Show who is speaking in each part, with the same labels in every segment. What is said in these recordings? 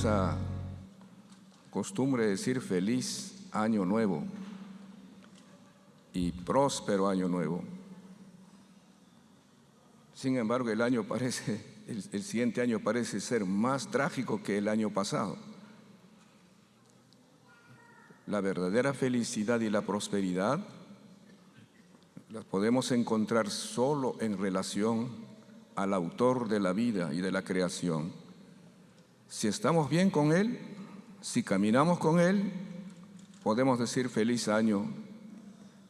Speaker 1: esa costumbre de decir feliz año nuevo y próspero año nuevo. Sin embargo, el siguiente año parece ser más trágico que el año pasado. La verdadera felicidad y la prosperidad las podemos encontrar solo en relación al autor de la vida y de la creación. Si estamos bien con Él, si caminamos con Él, podemos decir feliz año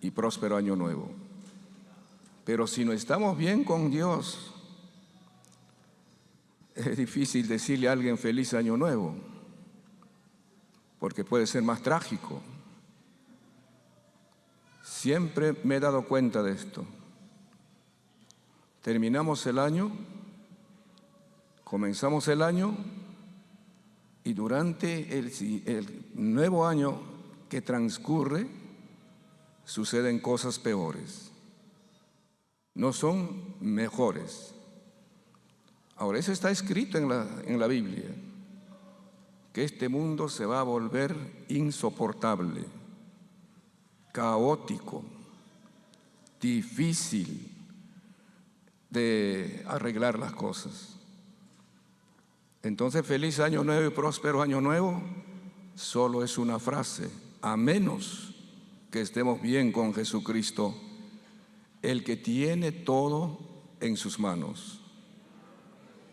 Speaker 1: y próspero año nuevo. Pero si no estamos bien con Dios, es difícil decirle a alguien feliz año nuevo, porque puede ser más trágico. Siempre me he dado cuenta de esto. Terminamos el año, comenzamos el año, y durante el nuevo año que transcurre, suceden cosas peores. No son mejores. Ahora, eso está escrito en la Biblia, que este mundo se va a volver insoportable, caótico, difícil de arreglar las cosas. Entonces, feliz año nuevo y próspero año nuevo solo es una frase, a menos que estemos bien con Jesucristo, el que tiene todo en sus manos.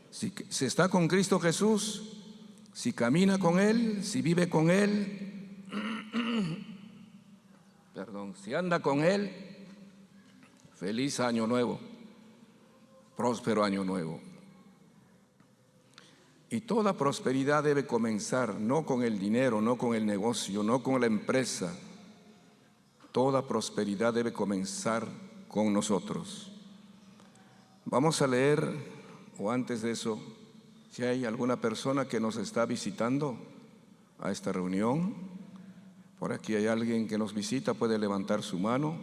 Speaker 1: Si está con Cristo Jesús, si camina con Él, si vive con Él, si anda con Él, feliz año nuevo, próspero año nuevo. Y toda prosperidad debe comenzar no con el dinero, no con el negocio, no con la empresa. Toda prosperidad debe comenzar con nosotros. Vamos a leer, o antes de eso, si hay alguna persona que nos está visitando a esta reunión. Por aquí hay alguien que nos visita, puede levantar su mano.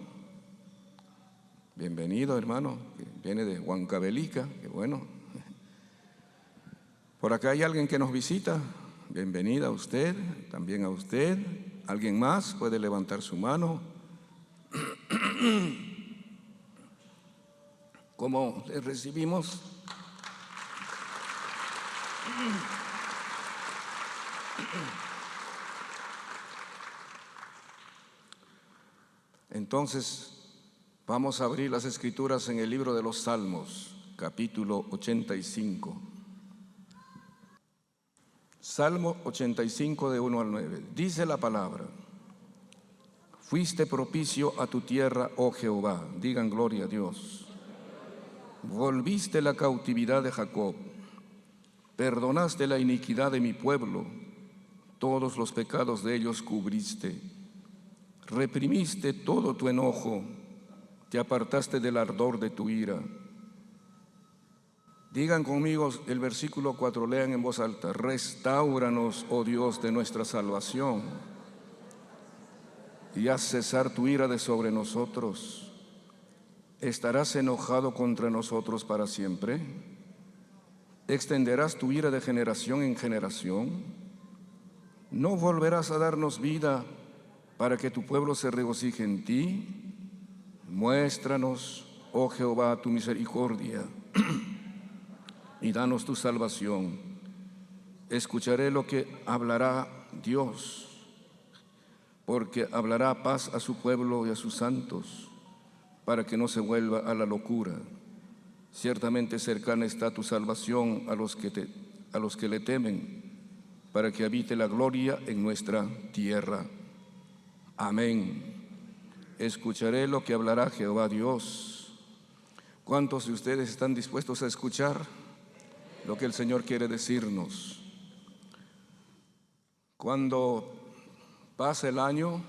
Speaker 1: Bienvenido, hermano, que viene de Huancavelica, qué bueno. Por acá hay alguien que nos visita, bienvenida a usted, también a usted. ¿Alguien más puede levantar su mano? ¿Cómo le recibimos? Entonces, vamos a abrir las Escrituras en el libro de los Salmos, capítulo 85. Salmo 85, de 1 al 9. Dice la palabra: fuiste propicio a tu tierra, oh Jehová. Digan gloria a Dios. Volviste la cautividad de Jacob. Perdonaste la iniquidad de mi pueblo. Todos los pecados de ellos cubriste. Reprimiste todo tu enojo. Te apartaste del ardor de tu ira. Digan conmigo el versículo 4, lean en voz alta: restáuranos, oh Dios de nuestra salvación, y haz cesar tu ira de sobre nosotros. ¿Estarás enojado contra nosotros para siempre? ¿Extenderás tu ira de generación en generación? ¿No volverás a darnos vida para que tu pueblo se regocije en ti? Muéstranos, oh Jehová, tu misericordia y danos tu salvación. Escucharé lo que hablará Dios, porque hablará paz a su pueblo y a sus santos, para que no se vuelva a la locura. Ciertamente cercana está tu salvación a los que le temen, para que habite la gloria en nuestra tierra. Amén. Escucharé lo que hablará Jehová Dios. ¿Cuántos de ustedes están dispuestos a escuchar lo que el Señor quiere decirnos? Cuando pasa el año,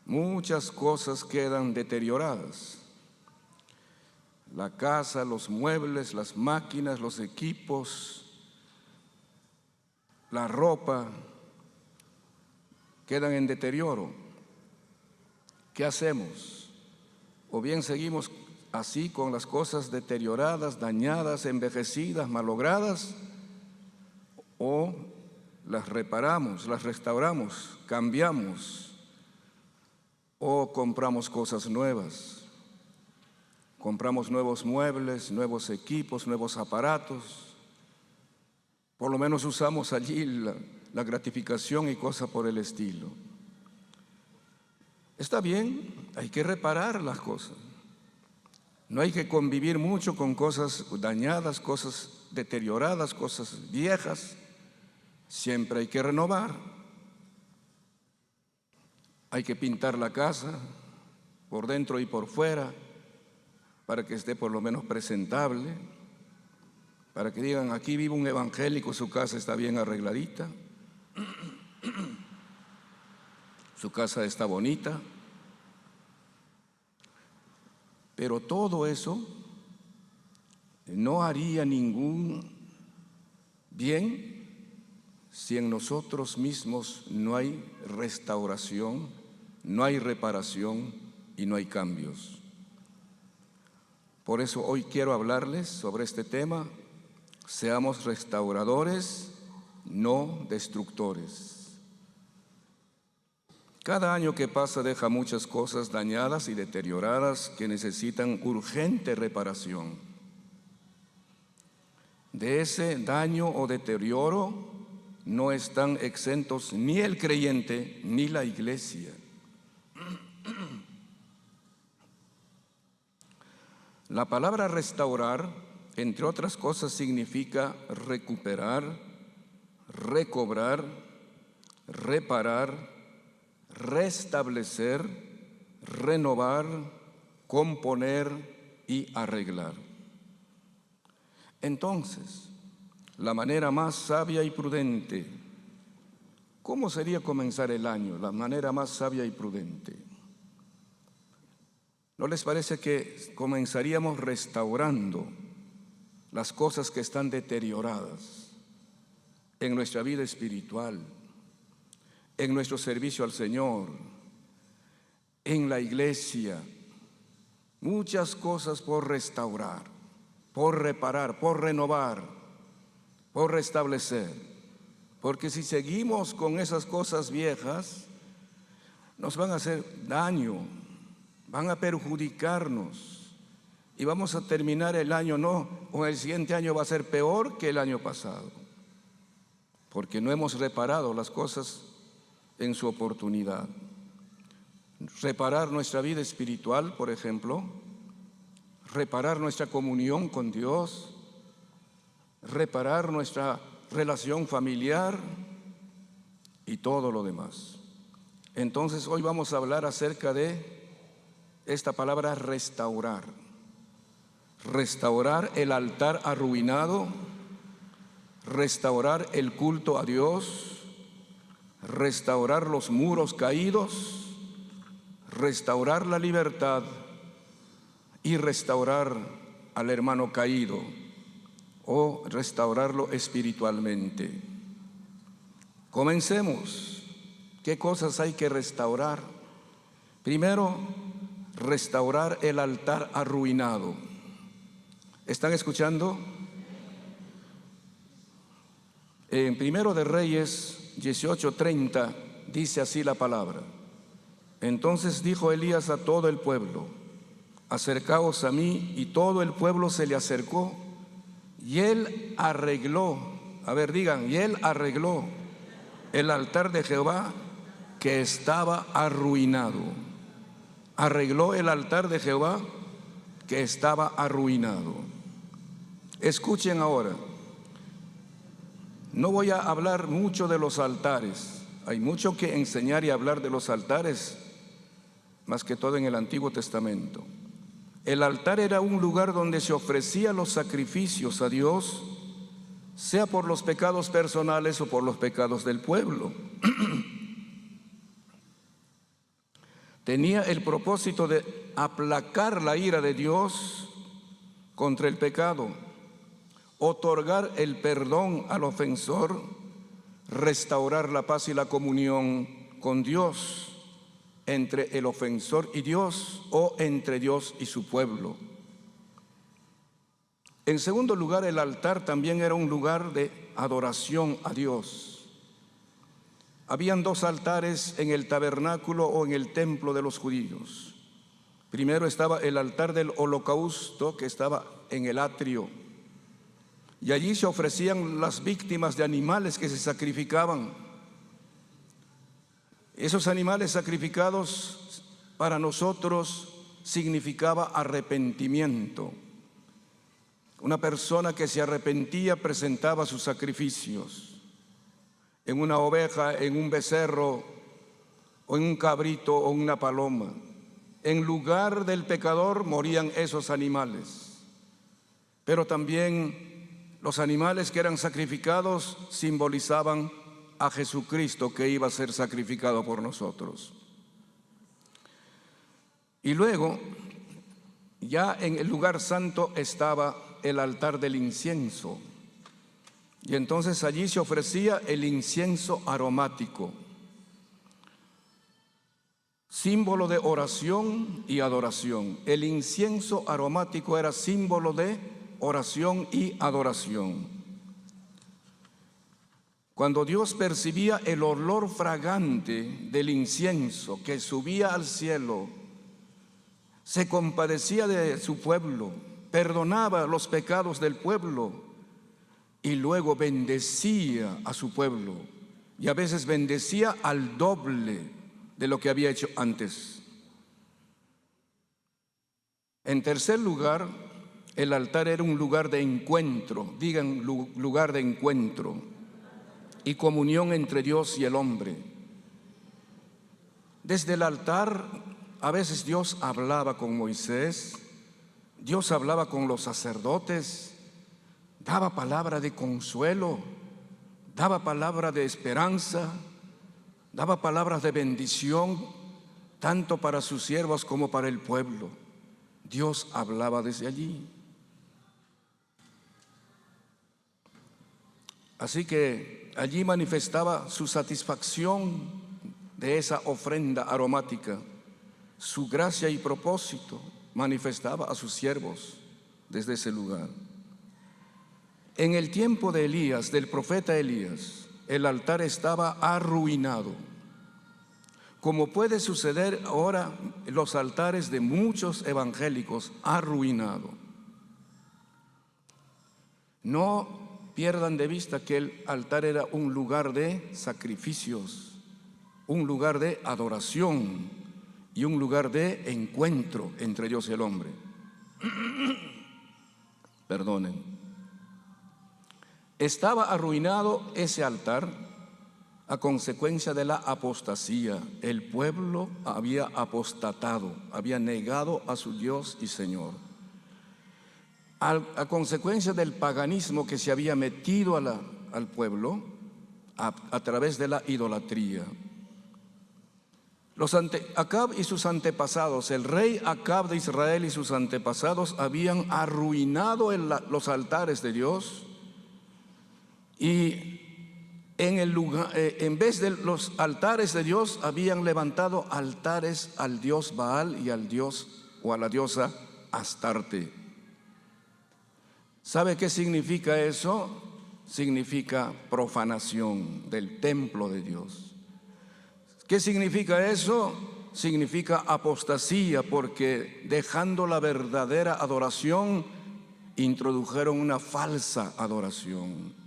Speaker 1: muchas cosas quedan deterioradas. La casa, los muebles, las máquinas, los equipos, la ropa, quedan en deterioro. ¿Qué hacemos? O bien seguimos así con las cosas deterioradas, dañadas, envejecidas, malogradas, o las reparamos, las restauramos, cambiamos o compramos cosas nuevas. Compramos nuevos muebles, nuevos equipos, nuevos aparatos. Por lo menos usamos allí la gratificación y cosas por el estilo. Está bien, hay que reparar las cosas. No hay que convivir mucho con cosas dañadas, cosas deterioradas, cosas viejas. Siempre hay que renovar. Hay que pintar la casa por dentro y por fuera para que esté por lo menos presentable, para que digan, aquí vive un evangélico, su casa está bien arregladita, su casa está bonita. Pero todo eso no haría ningún bien si en nosotros mismos no hay restauración, no hay reparación y no hay cambios. Por eso hoy quiero hablarles sobre este tema: seamos restauradores, no destructores. Cada año que pasa deja muchas cosas dañadas y deterioradas que necesitan urgente reparación. De ese daño o deterioro no están exentos ni el creyente ni la iglesia. La palabra restaurar, entre otras cosas, significa recuperar, recobrar, reparar, restablecer, renovar, componer y arreglar. Entonces, la manera más sabia y prudente, ¿cómo sería comenzar el año? La manera más sabia y prudente. ¿No les parece que comenzaríamos restaurando las cosas que están deterioradas en nuestra vida espiritual, en nuestro servicio al Señor, en la iglesia? Muchas cosas por restaurar, por reparar, por renovar, por restablecer. Porque si seguimos con esas cosas viejas, nos van a hacer daño, van a perjudicarnos y vamos a terminar el año, o el siguiente año va a ser peor que el año pasado, porque no hemos reparado las cosas en su oportunidad. Reparar nuestra vida espiritual, por ejemplo, reparar nuestra comunión con Dios, reparar nuestra relación familiar y todo lo demás. Entonces hoy vamos a hablar acerca de esta palabra restaurar. Restaurar el altar arruinado, restaurar el culto a Dios, restaurar los muros caídos, restaurar la libertad y restaurar al hermano caído o restaurarlo espiritualmente. Comencemos. ¿Qué cosas hay que restaurar? Primero, restaurar el altar arruinado. ¿Están escuchando? En Primero de Reyes 18:30 dice así la palabra: entonces dijo Elías a todo el pueblo: acercaos a mí. Y todo el pueblo se le acercó, y él arregló, a ver, digan, y él arregló el altar de Jehová que estaba arruinado. Arregló el altar de Jehová que estaba arruinado. Escuchen ahora, no voy a hablar mucho de los altares. Hay mucho que enseñar y hablar de los altares, más que todo en el Antiguo Testamento. El altar era un lugar donde se ofrecían los sacrificios a Dios, sea por los pecados personales o por los pecados del pueblo. Tenía el propósito de aplacar la ira de Dios contra el pecado, otorgar el perdón al ofensor, restaurar la paz y la comunión con Dios, entre el ofensor y Dios o entre Dios y su pueblo. En segundo lugar, el altar también era un lugar de adoración a Dios. habían dos altares en el tabernáculo o en el templo de los judíos. Primero estaba el altar del holocausto, que estaba en el atrio, y allí se ofrecían las víctimas de animales que se sacrificaban. Esos animales sacrificados para nosotros significaba arrepentimiento. Una persona que se arrepentía presentaba sus sacrificios en una oveja, en un becerro, o en un cabrito o una paloma. En lugar del pecador morían esos animales. Pero también los animales que eran sacrificados simbolizaban a Jesucristo, que iba a ser sacrificado por nosotros. Y luego, ya en el lugar santo estaba el altar del incienso. Y entonces allí se ofrecía el incienso aromático, símbolo de oración y adoración. El incienso aromático era símbolo de oración y adoración. Cuando Dios percibía el olor fragante del incienso que subía al cielo, se compadecía de su pueblo, perdonaba los pecados del pueblo y luego bendecía a su pueblo, y a veces bendecía al doble de lo que había hecho antes. En tercer lugar, el altar era un lugar de encuentro, digan lugar de encuentro y comunión entre Dios y el hombre. Desde el altar, a veces Dios hablaba con Moisés, Dios hablaba con los sacerdotes, daba palabra de consuelo, daba palabra de esperanza, daba palabras de bendición, tanto para sus siervos como para el pueblo. Dios hablaba desde allí. Así que allí manifestaba su satisfacción de esa ofrenda aromática, su gracia y propósito manifestaba a sus siervos desde ese lugar. En el tiempo de Elías, del profeta Elías, el altar estaba arruinado, como puede suceder ahora en los altares de muchos evangélicos, arruinado. No pierdan de vista que el altar era un lugar de sacrificios, un lugar de adoración y un lugar de encuentro entre Dios y el hombre. Perdonen. Estaba arruinado ese altar a consecuencia de la apostasía. El pueblo había apostatado, había negado a su Dios y Señor. A consecuencia del paganismo que se había metido al pueblo a través de la idolatría. Acab y sus antepasados, el rey Acab de Israel y sus antepasados habían arruinado los altares de Dios, y en vez de los altares de Dios habían levantado altares al dios Baal y al dios o a la diosa Astarte. ¿Sabe qué significa eso? Significa profanación del templo de Dios. ¿Qué significa eso? Significa apostasía, porque dejando la verdadera adoración, introdujeron una falsa adoración.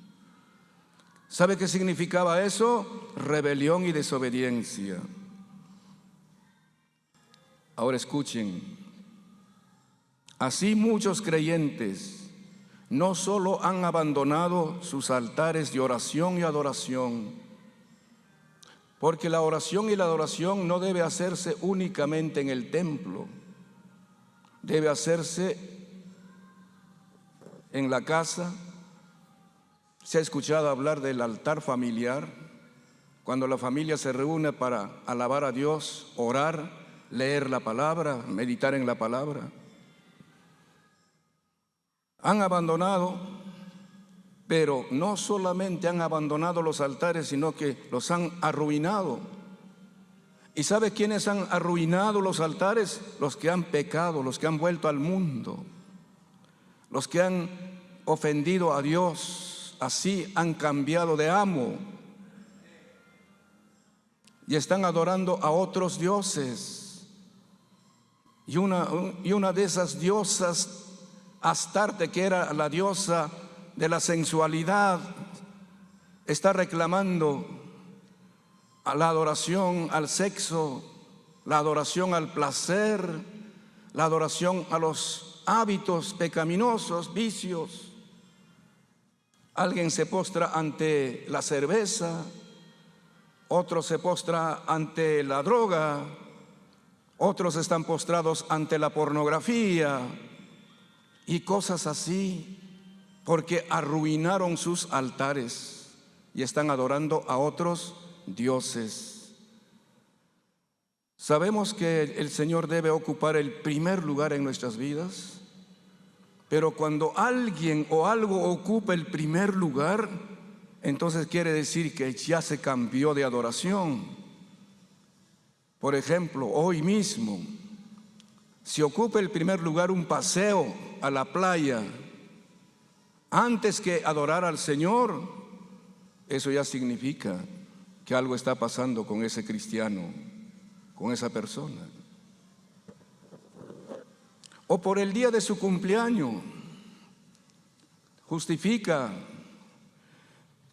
Speaker 1: ¿Sabe qué significaba eso? Rebelión y desobediencia. Ahora escuchen. Así muchos creyentes no solo han abandonado sus altares de oración y adoración, porque la oración y la adoración no debe hacerse únicamente en el templo, debe hacerse en la casa. Se ha escuchado hablar del altar familiar, cuando la familia se reúne para alabar a Dios, orar, leer la palabra, meditar en la palabra. Han abandonado, pero no solamente han abandonado los altares, sino que los han arruinado. ¿Y sabe quiénes han arruinado los altares? Los que han pecado, los que han vuelto al mundo, los que han ofendido a Dios. Así han cambiado de amo. y están adorando a otros dioses. Y una de esas diosas, Astarte, que era la diosa de la sensualidad, está reclamando a la adoración al sexo, la adoración al placer, la adoración a los hábitos pecaminosos, vicios. Alguien se postra ante la cerveza, otro se postra ante la droga, otros están postrados ante la pornografía y cosas así, porque arruinaron sus altares y están adorando a otros dioses. Sabemos que el Señor debe ocupar el primer lugar en nuestras vidas, pero cuando alguien o algo ocupa el primer lugar, entonces quiere decir que ya se cambió de adoración. Por ejemplo, hoy mismo, si ocupa el primer lugar un paseo a la playa antes que adorar al Señor, eso ya significa que algo está pasando con ese cristiano, con esa persona. O por el día de su cumpleaños, justifica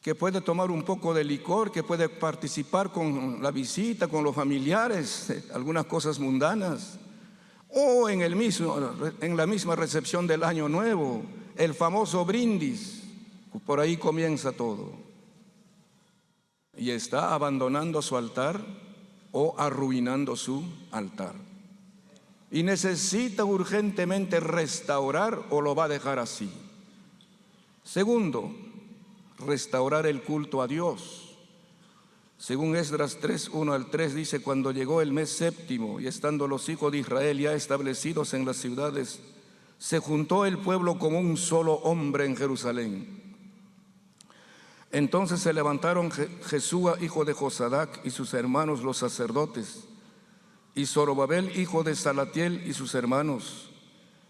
Speaker 1: que puede tomar un poco de licor, que puede participar con la visita, con los familiares, algunas cosas mundanas. O en la misma recepción del Año Nuevo, el famoso brindis, por ahí comienza todo. Y está abandonando su altar o arruinando su altar. Y necesita urgentemente restaurar o lo va a dejar así. Segundo, restaurar el culto a Dios. Según Esdras 3, 1 al 3 dice: cuando llegó el mes séptimo y estando los hijos de Israel ya establecidos en las ciudades, se juntó el pueblo como un solo hombre en Jerusalén. Entonces se levantaron Jesúa, hijo de Josadac, y sus hermanos los sacerdotes, y Zorobabel, hijo de Salatiel, y sus hermanos,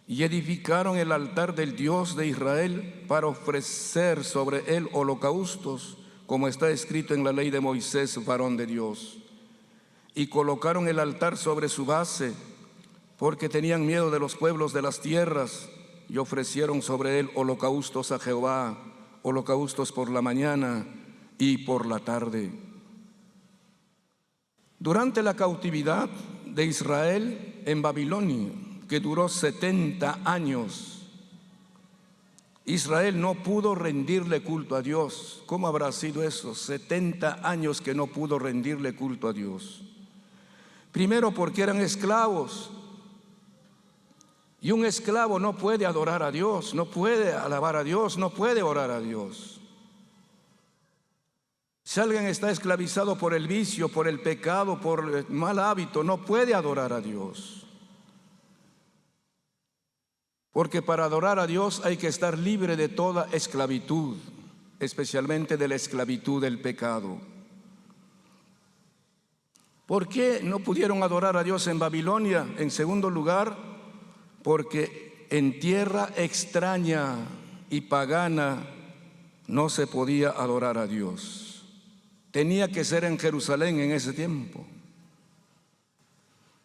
Speaker 1: y edificaron el altar del Dios de Israel para ofrecer sobre él holocaustos, como está escrito en la ley de Moisés, varón de Dios. Y colocaron el altar sobre su base, porque tenían miedo de los pueblos de las tierras, y ofrecieron sobre él holocaustos a Jehová, holocaustos por la mañana y por la tarde. Durante la cautividad de Israel en Babilonia, que duró 70 años, Israel no pudo rendirle culto a Dios. ¿Cómo habrá sido eso? 70 años que no pudo rendirle culto a Dios. Primero porque eran esclavos. Y un esclavo no puede adorar a Dios, no puede alabar a Dios, no puede orar a Dios. Si alguien está esclavizado por el vicio, por el pecado, por el mal hábito, no puede adorar a Dios. Porque para adorar a Dios hay que estar libre de toda esclavitud, especialmente de la esclavitud del pecado. ¿Por qué no pudieron adorar a Dios en Babilonia? En segundo lugar, porque en tierra extraña y pagana no se podía adorar a Dios. Tenía que ser en Jerusalén en ese tiempo.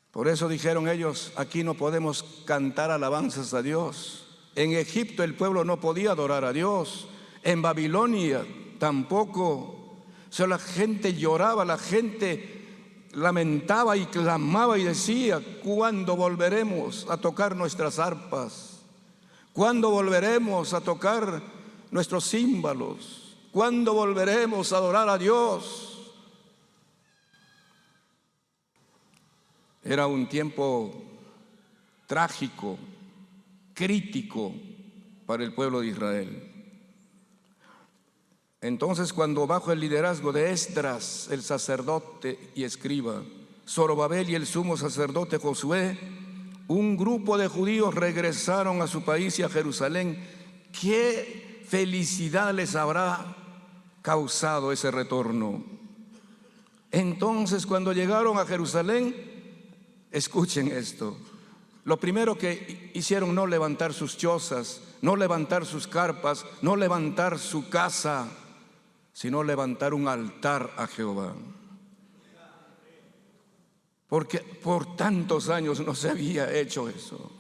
Speaker 1: Por eso dijeron ellos: aquí no podemos cantar alabanzas a Dios. En Egipto el pueblo no podía adorar a Dios. En Babilonia tampoco. O sea, la gente lloraba, la gente lamentaba y clamaba y decía: ¿cuándo volveremos a tocar nuestras arpas? ¿Cuándo volveremos a tocar nuestros címbalos? ¿Cuándo volveremos a adorar a Dios? Era un tiempo trágico, crítico para el pueblo de Israel. Entonces, cuando bajo el liderazgo de Esdras, el sacerdote y escriba, Zorobabel y el sumo sacerdote Josué, un grupo de judíos regresaron a su país y a Jerusalén, ¿qué felicidad les habrá causado ese retorno? Entonces, cuando llegaron a Jerusalén, escuchen esto. Lo primero que hicieron, no levantar sus chozas, no levantar sus carpas, no levantar su casa, sino levantar un altar a Jehová. porque por tantos años no se había hecho eso.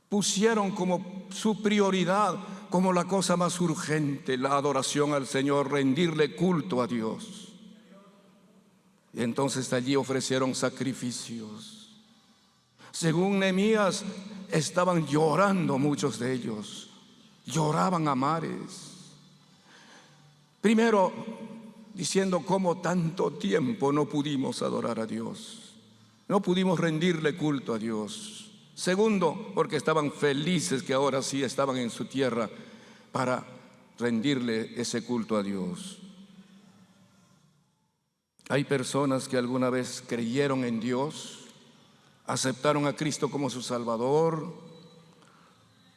Speaker 1: Pusieron como su prioridad, como la cosa más urgente, la adoración al Señor, rendirle culto a Dios. Y entonces allí ofrecieron sacrificios. Según Nehemías, estaban llorando muchos de ellos, lloraban a mares. Primero, diciendo cómo tanto tiempo no pudimos adorar a Dios, no pudimos rendirle culto a Dios. Segundo, porque estaban felices que ahora sí estaban en su tierra para rendirle ese culto a Dios. Hay personas que alguna vez creyeron en Dios, aceptaron a Cristo como su Salvador,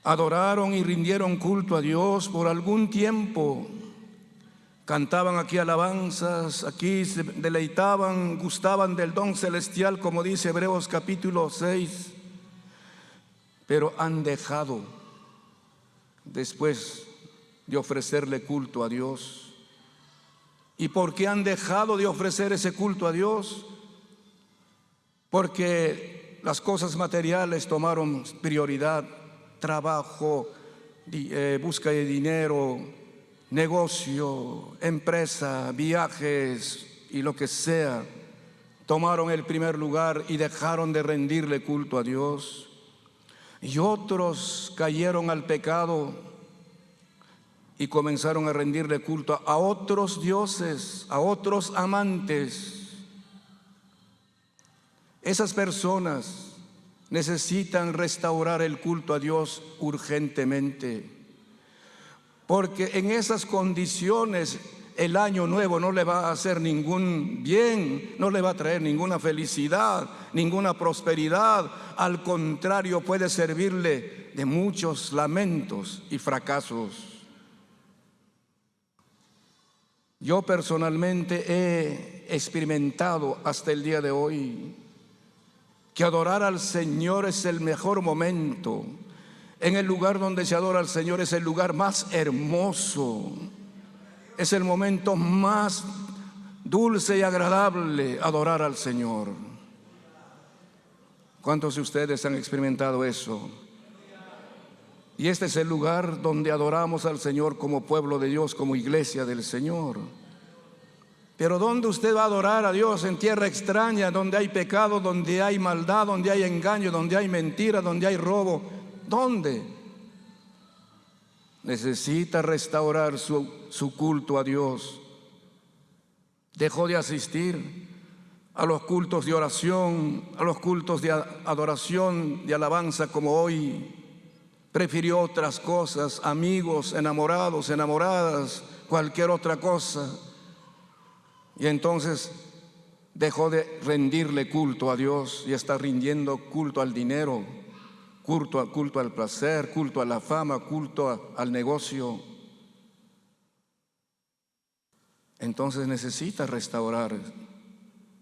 Speaker 1: adoraron y rindieron culto a Dios por algún tiempo. Cantaban aquí alabanzas, aquí se deleitaban, gustaban del don celestial, como dice Hebreos capítulo 6. Pero han dejado, después de ofrecerle culto a Dios. ¿Y por qué han dejado de ofrecer ese culto a Dios? Porque las cosas materiales tomaron prioridad, trabajo, busca de dinero, negocio, empresa, viajes y lo que sea. Tomaron el primer lugar y dejaron de rendirle culto a Dios. Y otros cayeron al pecado y comenzaron a rendirle culto a otros dioses, a otros amantes. Esas personas necesitan restaurar el culto a Dios urgentemente, porque en esas condiciones el año nuevo no le va a hacer ningún bien, no le va a traer ninguna felicidad, ninguna prosperidad. Al contrario, puede servirle de muchos lamentos y fracasos. Yo personalmente he experimentado hasta el día de hoy que adorar al Señor es el mejor momento. En el lugar donde se adora al Señor es el lugar más hermoso. Es el momento más dulce y agradable, adorar al Señor. ¿Cuántos de ustedes han experimentado eso? Y este es el lugar donde adoramos al Señor como pueblo de Dios, como iglesia del Señor. Pero ¿dónde usted va a adorar a Dios? En tierra extraña, donde hay pecado, donde hay maldad, donde hay engaño, donde hay mentira, donde hay robo. ¿Dónde? Necesita restaurar su culto a Dios. Dejó de asistir a los cultos de oración, a los cultos de adoración, de alabanza como hoy. Prefirió otras cosas, amigos, enamorados, enamoradas, cualquier otra cosa. Y entonces dejó de rendirle culto a Dios y está rindiendo culto al dinero, culto al placer, culto a la fama, culto al negocio. Entonces necesita restaurar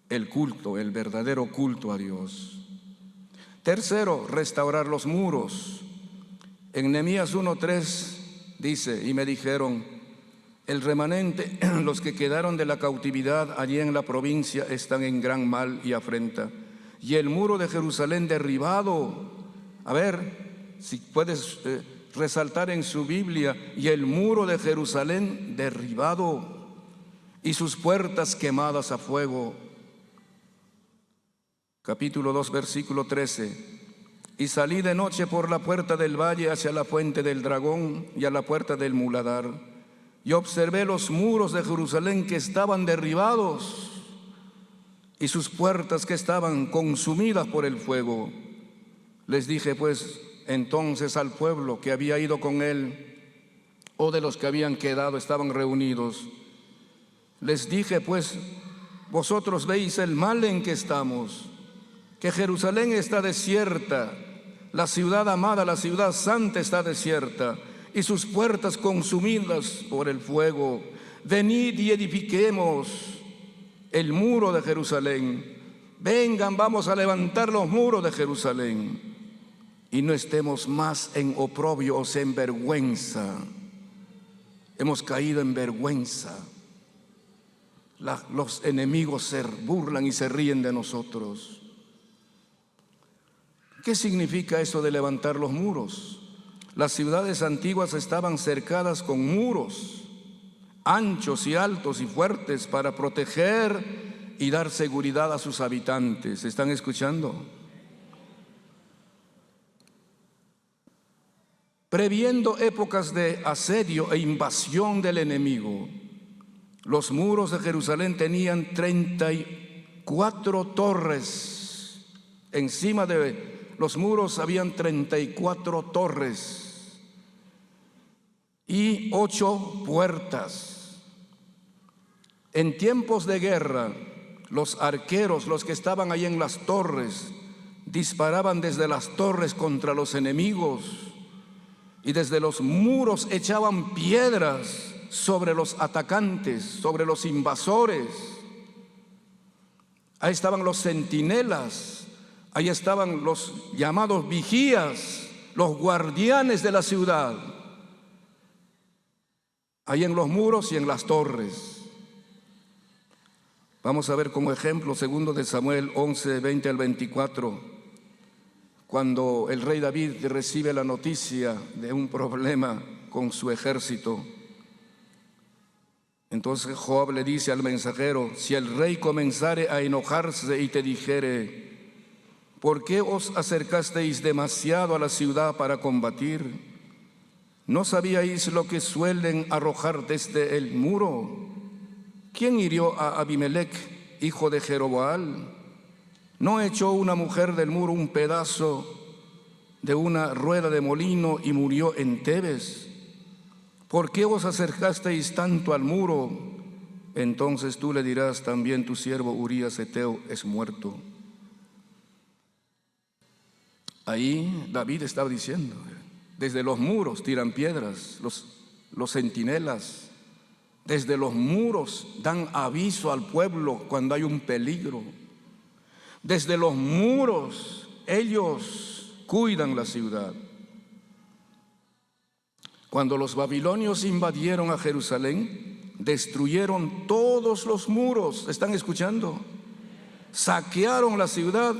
Speaker 1: el culto, el verdadero culto a Dios. Tercero, restaurar los muros. En Nehemías 1:3 dice: y me dijeron, el remanente, los que quedaron de la cautividad allí en la provincia, están en gran mal y afrenta, y el muro de Jerusalén derribado. A ver, si puedes resaltar en su Biblia: y el muro de Jerusalén derribado, y sus puertas quemadas a fuego. Capítulo 2, versículo 13. Y salí de noche por la puerta del valle hacia la fuente del dragón y a la puerta del muladar, y observé los muros de Jerusalén que estaban derribados, y sus puertas que estaban consumidas por el fuego. Les dije pues entonces al pueblo que había ido con él, o de los que habían quedado, estaban reunidos, les dije pues: vosotros veis el mal en que estamos, que Jerusalén está desierta, la ciudad amada, la ciudad santa está desierta, y sus puertas consumidas por el fuego. Venid y edifiquemos el muro de Jerusalén. Vengan, vamos a levantar los muros de Jerusalén, y no estemos más en oprobio, o sea, en vergüenza. Hemos caído en vergüenza. los enemigos se burlan y se ríen de nosotros. ¿Qué significa eso de levantar los muros? Las ciudades antiguas estaban cercadas con muros anchos y altos y fuertes para proteger y dar seguridad a sus habitantes. ¿Están escuchando? Previendo épocas de asedio e invasión del enemigo, los muros de Jerusalén tenían 34 torres. Encima de los muros habían 34 torres y 8 puertas. En tiempos de guerra, los arqueros, los que estaban ahí en las torres, disparaban desde las torres contra los enemigos y desde los muros echaban piedras sobre los atacantes, sobre los invasores. Ahí estaban los centinelas, ahí estaban los llamados vigías, los guardianes de la ciudad, ahí en los muros y en las torres. Vamos a ver como ejemplo 2 de Samuel 11, 20 al 24, cuando el rey David recibe la noticia de un problema con su ejército. Entonces Joab le dice al mensajero: si el rey comenzare a enojarse y te dijere: ¿por qué os acercasteis demasiado a la ciudad para combatir? ¿No sabíais lo que suelen arrojar desde el muro? ¿Quién hirió a Abimelech, hijo de Jeroboam? ¿No echó una mujer del muro un pedazo de una rueda de molino y murió en Tebes? ¿Por qué os acercasteis tanto al muro? Entonces tú le dirás: también tu siervo Urías Eteo es muerto. Ahí David estaba diciendo: desde los muros tiran piedras, los centinelas, desde los muros dan aviso al pueblo cuando hay un peligro. Desde los muros ellos cuidan la ciudad. Cuando los babilonios invadieron a Jerusalén, destruyeron todos los muros. ¿Están escuchando? Saquearon la ciudad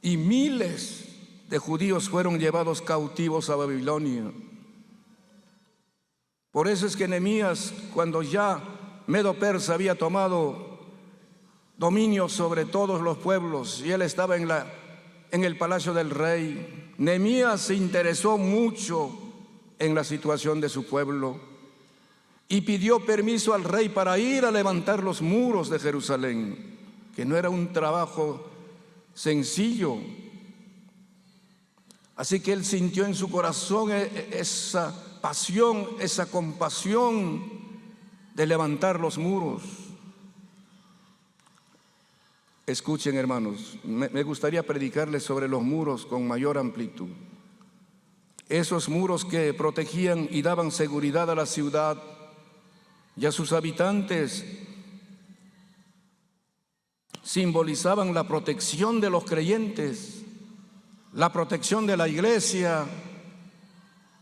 Speaker 1: y miles de judíos fueron llevados cautivos a Babilonia. Por eso es que Nehemías, cuando ya Medo-Persa había tomado dominio sobre todos los pueblos y él estaba en el palacio del rey, Nehemías se interesó mucho en la situación de su pueblo y pidió permiso al rey para ir a levantar los muros de Jerusalén, que no era un trabajo sencillo. Así que él sintió en su corazón esa pasión, esa compasión de levantar los muros. Escuchen, hermanos, me gustaría predicarles sobre los muros con mayor amplitud. Esos muros que protegían y daban seguridad a la ciudad y a sus habitantes simbolizaban la protección de los creyentes, la protección de la iglesia.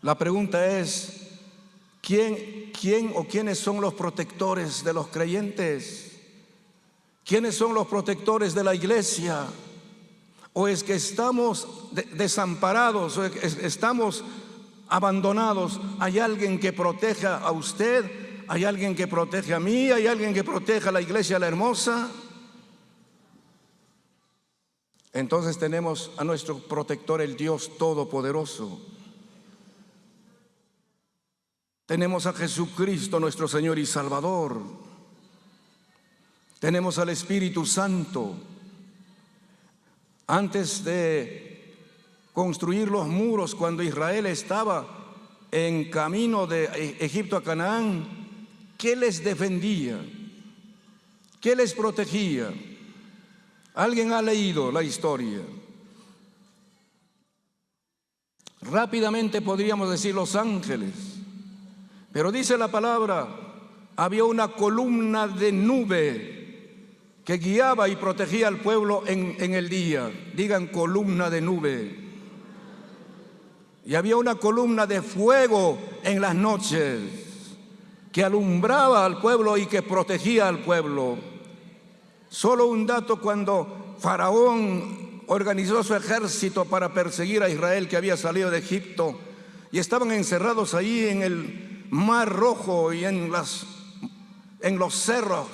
Speaker 1: La pregunta es: ¿quién o quiénes son los protectores de los creyentes? ¿Quiénes son los protectores de la iglesia? ¿O es que estamos desamparados, o estamos abandonados? ¿Hay alguien que proteja a usted? ¿Hay alguien que protege a mí? ¿Hay alguien que proteja a la iglesia La Hermosa? Entonces tenemos a nuestro protector, el Dios Todopoderoso. Tenemos a Jesucristo, nuestro Señor y Salvador. Tenemos al Espíritu Santo. Antes de construir los muros, cuando Israel estaba en camino de Egipto a Canaán, ¿qué les defendía? ¿Qué les protegía? ¿Alguien ha leído la historia? Rápidamente podríamos decir los ángeles, pero dice la palabra: había una columna de nube que guiaba y protegía al pueblo en el día. Digan: columna de nube. Y había una columna de fuego en las noches. que alumbraba al pueblo y que protegía al pueblo. Solo un dato: cuando Faraón organizó su ejército para perseguir a Israel, que había salido de Egipto, y estaban encerrados ahí en el Mar Rojo y en los cerros,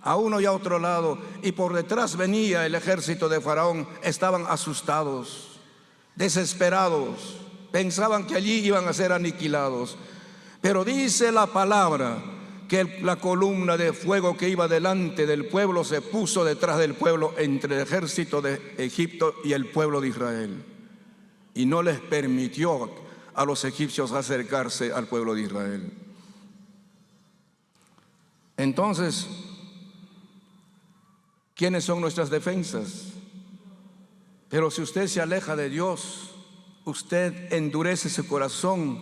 Speaker 1: a uno y a otro lado, y por detrás venía el ejército de Faraón, estaban asustados, desesperados, pensaban que allí iban a ser aniquilados. Pero dice la palabra que la columna de fuego que iba delante del pueblo se puso detrás del pueblo, entre el ejército de Egipto y el pueblo de Israel, y no les permitió a los egipcios acercarse al pueblo de Israel. Entonces, ¿quiénes son nuestras defensas? Pero si usted se aleja de Dios, usted endurece su corazón,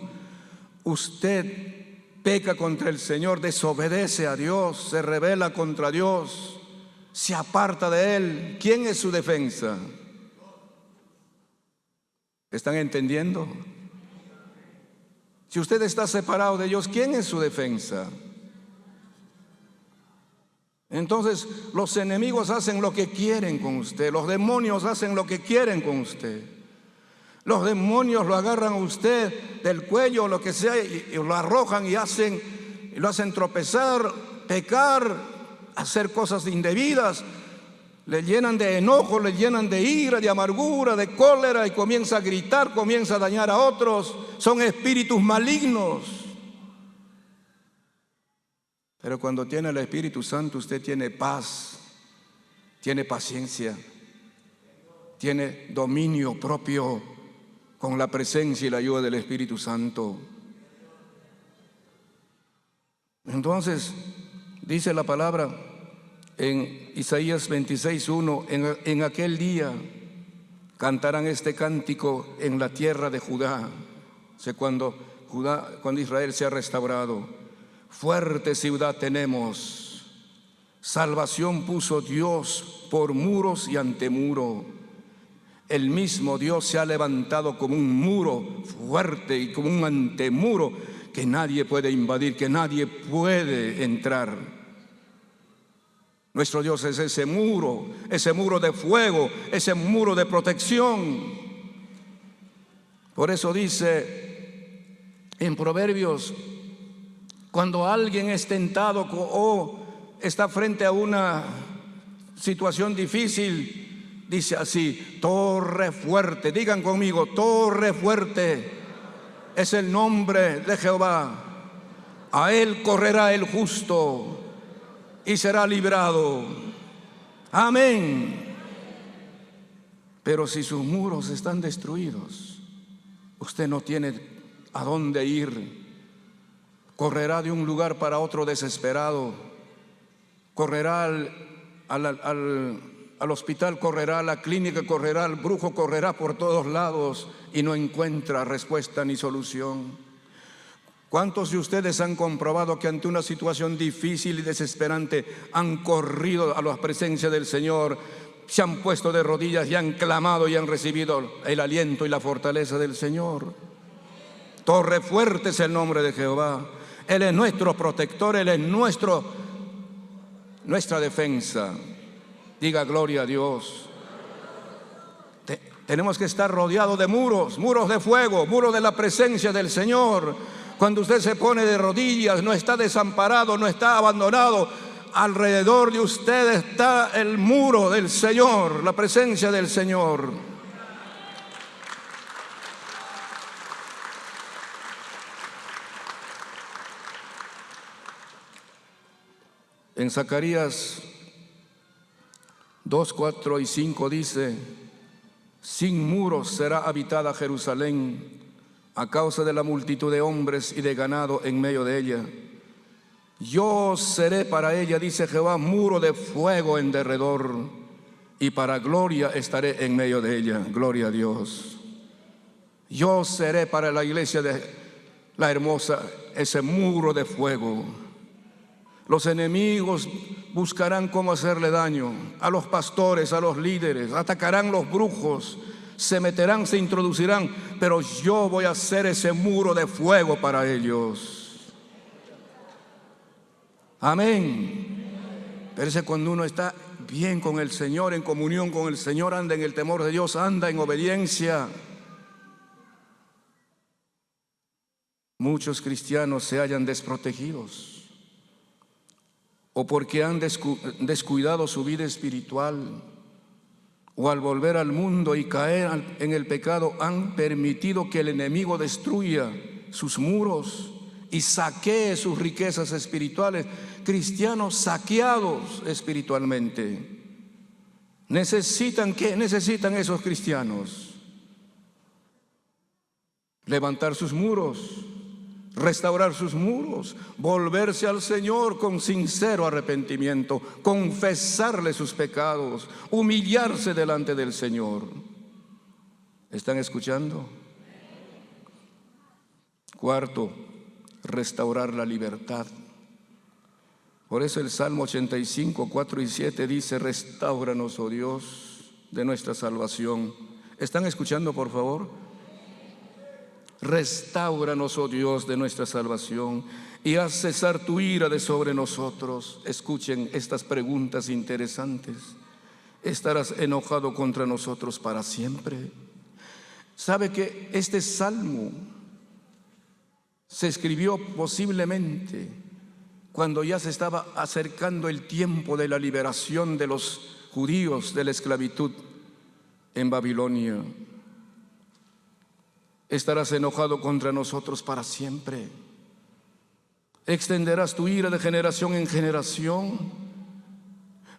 Speaker 1: usted peca contra el Señor, desobedece a Dios, se rebela contra Dios, se aparta de Él. ¿Quién es su defensa? ¿Están entendiendo? Si usted está separado de Dios, ¿quién es su defensa? Entonces los enemigos hacen lo que quieren con usted, los demonios hacen lo que quieren con usted. Los demonios lo agarran a usted del cuello, lo que sea, y lo arrojan y lo hacen tropezar, pecar, hacer cosas indebidas. Le llenan de enojo, le llenan de ira, de amargura, de cólera, y comienza a gritar, comienza a dañar a otros. Son espíritus malignos. Pero cuando tiene el Espíritu Santo, usted tiene paz, tiene paciencia, tiene dominio propio con la presencia y la ayuda del Espíritu Santo. Entonces, dice la palabra en Isaías 26:1, en aquel día cantarán este cántico en la tierra de Judá. O sea, cuando Israel se ha restaurado. Fuerte ciudad tenemos, salvación puso Dios por muros y antemuro. El mismo Dios se ha levantado como un muro fuerte y como un antemuro que nadie puede invadir, que nadie puede entrar. Nuestro Dios es ese muro de fuego, ese muro de protección. Por eso dice en Proverbios, cuando alguien es tentado o está frente a una situación difícil, dice así: torre fuerte. Digan conmigo: torre fuerte es el nombre de Jehová. A él correrá el justo y será librado. Amén. Pero si sus muros están destruidos, usted no tiene a dónde ir. Correrá de un lugar para otro desesperado, correrá al hospital, correrá a la clínica, correrá al brujo, correrá por todos lados y no encuentra respuesta ni solución. ¿Cuántos de ustedes han comprobado que ante una situación difícil y desesperante han corrido a la presencia del Señor, se han puesto de rodillas y han clamado y han recibido el aliento y la fortaleza del Señor? Torre fuerte es el nombre de Jehová. Él es nuestro protector, Él es nuestra defensa. Diga gloria a Dios. Tenemos que estar rodeados de muros de fuego, muros de la presencia del Señor. Cuando usted se pone de rodillas, no está desamparado, no está abandonado. Alrededor de usted está el muro del Señor, la presencia del Señor. En Zacarías 2, 4 y 5 dice: sin muros será habitada Jerusalén, a causa de la multitud de hombres y de ganado en medio de ella. Yo seré para ella, dice Jehová, muro de fuego en derredor, y para gloria estaré en medio de ella. Gloria a Dios. Yo seré para la iglesia de la hermosa ese muro de fuego. Los enemigos buscarán cómo hacerle daño a los pastores, a los líderes, atacarán los brujos, se meterán, se introducirán, pero yo voy a hacer ese muro de fuego para ellos. Amén. Pero ese cuando uno está bien con el Señor, en comunión con el Señor, anda en el temor de Dios, anda en obediencia. Muchos cristianos se hallan desprotegidos o porque han descuidado su vida espiritual, o al volver al mundo y caer en el pecado han permitido que el enemigo destruya sus muros y saquee sus riquezas espirituales. Cristianos saqueados espiritualmente. ¿Qué necesitan esos cristianos? Levantar sus muros, restaurar sus muros, volverse al Señor con sincero arrepentimiento, confesarle sus pecados, humillarse delante del Señor. ¿Están escuchando? Cuarto, restaurar la libertad. Por eso el Salmo 85, 4 y 7 dice: restáuranos, oh Dios, de nuestra salvación. ¿Están escuchando, por favor? Restáuranos, oh Dios, de nuestra salvación, y haz cesar tu ira de sobre nosotros. Escuchen estas preguntas interesantes. ¿Estarás enojado contra nosotros para siempre? ¿Sabe que este salmo se escribió posiblemente cuando ya se estaba acercando el tiempo de la liberación de los judíos de la esclavitud en Babilonia? ¿Estarás enojado contra nosotros para siempre? ¿Extenderás tu ira de generación en generación?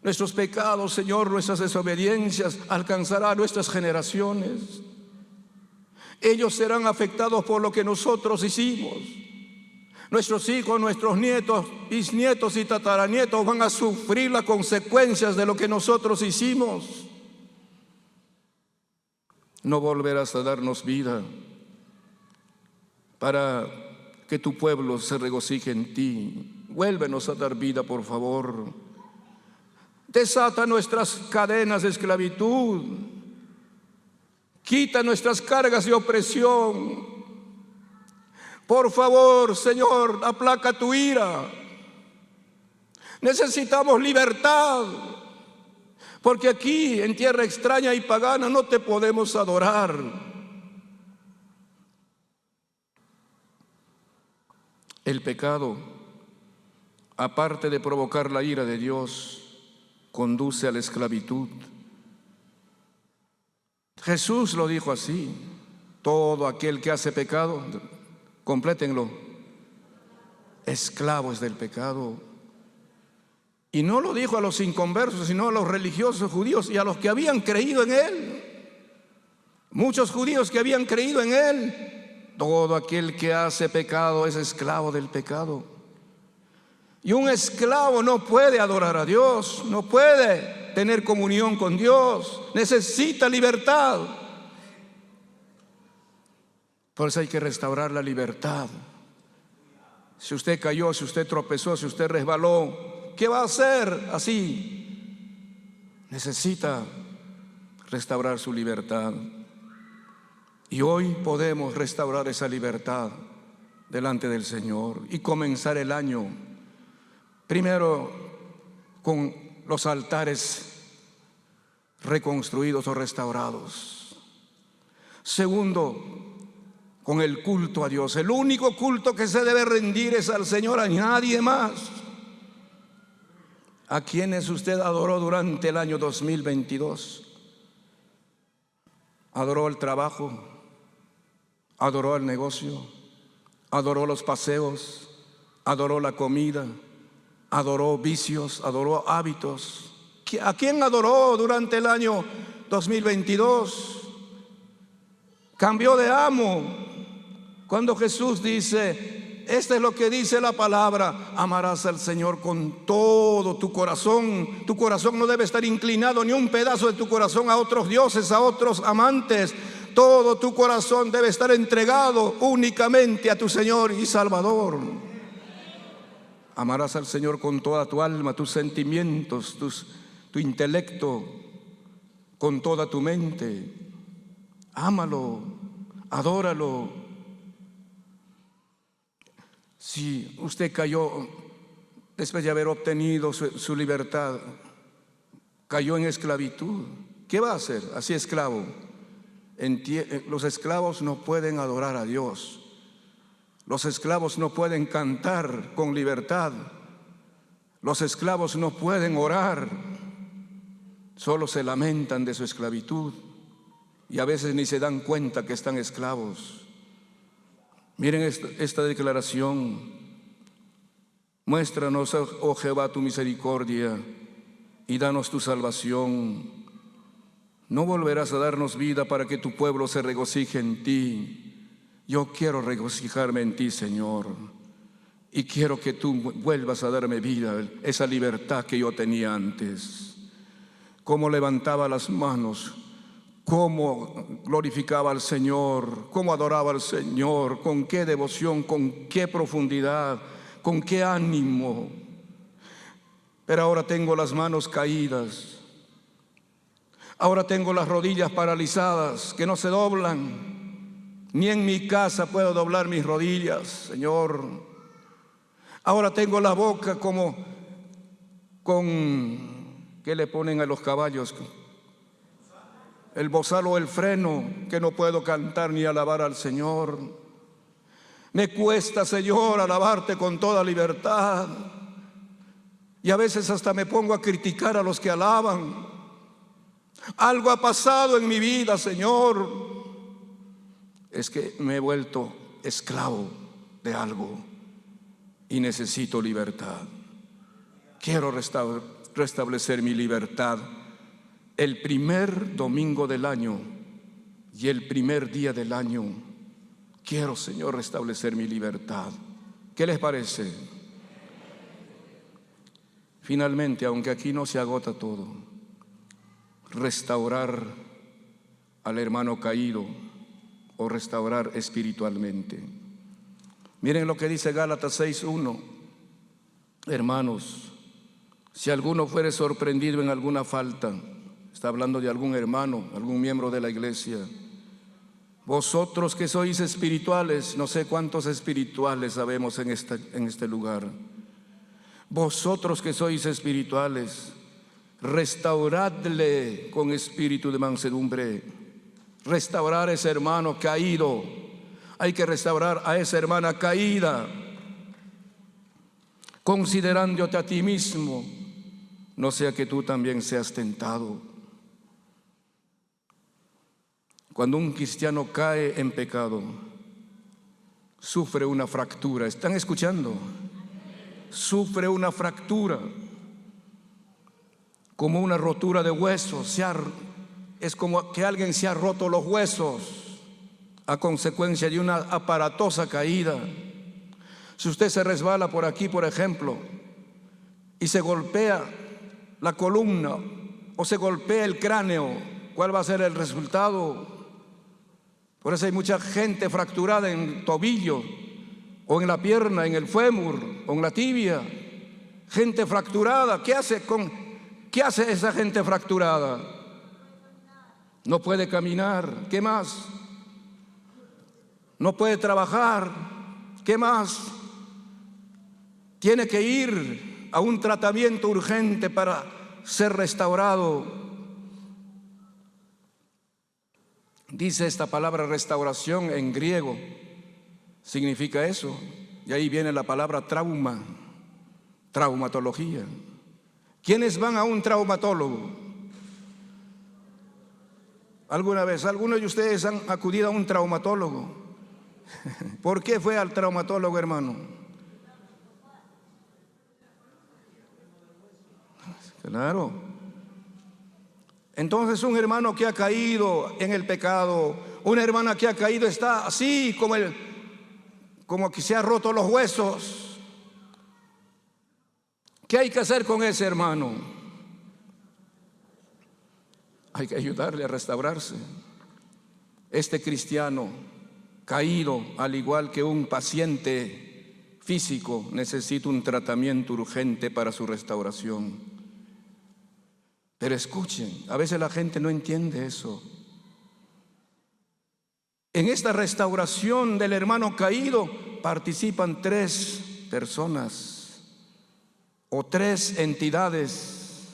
Speaker 1: Nuestros pecados, Señor, nuestras desobediencias alcanzarán a nuestras generaciones. Ellos serán afectados por lo que nosotros hicimos. Nuestros hijos, nuestros nietos, bisnietos y tataranietos van a sufrir las consecuencias de lo que nosotros hicimos. No volverás a darnos vida para que tu pueblo se regocije en ti. Vuélvenos a dar vida, por favor. Desata nuestras cadenas de esclavitud. Quita nuestras cargas de opresión. Por favor, Señor, aplaca tu ira. Necesitamos libertad, porque aquí en tierra extraña y pagana no te podemos adorar. El pecado, aparte de provocar la ira de Dios, conduce a la esclavitud. Jesús lo dijo así: todo aquel que hace pecado, complétenlo, esclavo es del pecado. Y no lo dijo a los inconversos, sino a los religiosos judíos y a los que habían creído en Él. Muchos judíos que habían creído en Él. Todo aquel que hace pecado es esclavo del pecado. Y un esclavo no puede adorar a Dios, no puede tener comunión con Dios, necesita libertad. Por eso hay que restaurar la libertad. Si usted cayó, si usted tropezó, si usted resbaló, ¿qué va a hacer así? Necesita restaurar su libertad. Y hoy podemos restaurar esa libertad delante del Señor y comenzar el año primero con los altares reconstruidos o restaurados. Segundo, con el culto a Dios. El único culto que se debe rendir es al Señor, a nadie más. ¿A quiénes usted adoró durante el año 2022? ¿Adoró el trabajo? ¿Adoró el negocio? ¿Adoró los paseos? ¿Adoró la comida? ¿Adoró vicios? ¿Adoró hábitos? ¿A quién adoró durante el año 2022? Cambió de amo. Cuando Jesús dice, esto es lo que dice la palabra: amarás al Señor con todo tu corazón. Tu corazón no debe estar inclinado, ni un pedazo de tu corazón, a otros dioses, a otros amantes. Todo tu corazón debe estar entregado únicamente a tu Señor y Salvador. Amarás al Señor con toda tu alma, tus sentimientos, tu intelecto, con toda tu mente. Ámalo, adóralo. Si usted cayó después de haber obtenido su libertad, cayó en esclavitud. ¿Qué va a hacer así esclavo? Los esclavos no pueden adorar a Dios. Los esclavos no pueden cantar con libertad. Los esclavos no pueden orar. Solo se lamentan de su esclavitud y a veces ni se dan cuenta que están esclavos. Miren esta declaración: muéstranos, oh Jehová, tu misericordia y danos tu salvación. No volverás a darnos vida para que tu pueblo se regocije en ti. Yo quiero regocijarme en ti, Señor, y quiero que tú vuelvas a darme vida, esa libertad que yo tenía antes. Cómo levantaba las manos, cómo glorificaba al Señor, cómo adoraba al Señor, con qué devoción, con qué profundidad, con qué ánimo. Pero ahora tengo las manos caídas, ahora tengo las rodillas paralizadas que no se doblan. Ni en mi casa puedo doblar mis rodillas, Señor. Ahora tengo la boca como ¿qué le ponen a los caballos? El bozal o el freno, que no puedo cantar ni alabar al Señor. Me cuesta, Señor, alabarte con toda libertad. Y a veces hasta me pongo a criticar a los que alaban. Algo ha pasado en mi vida, Señor. Es que me he vuelto esclavo de algo y necesito libertad. Quiero restablecer mi libertad el primer domingo del año y el primer día del año. Quiero, Señor, restablecer mi libertad. ¿Qué les parece? Finalmente, aunque aquí no se agota todo, restaurar al hermano caído o restaurar espiritualmente. Miren lo que dice Gálatas 6:1. Hermanos, si alguno fuere sorprendido en alguna falta, está hablando de algún hermano, algún miembro de la iglesia, vosotros que sois espirituales, no sé cuántos espirituales sabemos en este lugar, vosotros que sois espirituales, restauradle con espíritu de mansedumbre. Restaurar a ese hermano caído. Hay que restaurar a esa hermana caída, considerándote a ti mismo, no sea que tú también seas tentado. Cuando un cristiano cae en pecado, sufre una fractura. ¿Están escuchando? Sufre una fractura, como una rotura de huesos. Es como que alguien se ha roto los huesos a consecuencia de una aparatosa caída. Si usted se resbala por aquí, por ejemplo, y se golpea la columna o se golpea el cráneo, ¿cuál va a ser el resultado? Por eso hay mucha gente fracturada en el tobillo, o en la pierna, en el fémur, o en la tibia. Gente fracturada. ¿Qué hace esa gente fracturada? No puede caminar. ¿Qué más? No puede trabajar. ¿Qué más? Tiene que ir a un tratamiento urgente para ser restaurado. Dice esta palabra restauración en griego, significa eso. Y ahí viene la palabra trauma, traumatología. ¿Quiénes van a un traumatólogo? ¿Alguna vez? ¿Algunos de ustedes han acudido a un traumatólogo? ¿Por qué fue al traumatólogo, hermano? Claro. Entonces un hermano que ha caído en el pecado, una hermana que ha caído está así como que se ha roto los huesos. ¿Qué hay que hacer con ese hermano? Hay que ayudarle a restaurarse. Este cristiano caído, al igual que un paciente físico, necesita un tratamiento urgente para su restauración. Pero escuchen, a veces la gente no entiende eso. En esta restauración del hermano caído participan 3 personas. o tres entidades.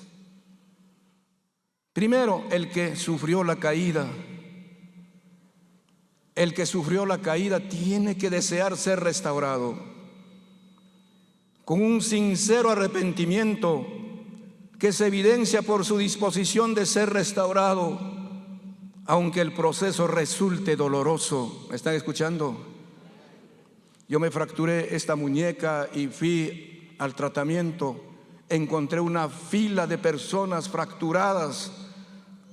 Speaker 1: Primero, el que sufrió la caída. El que sufrió la caída tiene que desear ser restaurado con un sincero arrepentimiento que se evidencia por su disposición de ser restaurado, aunque el proceso resulte doloroso. ¿Me están escuchando? Yo me fracturé esta muñeca y fui al tratamiento. Encontré una fila de personas fracturadas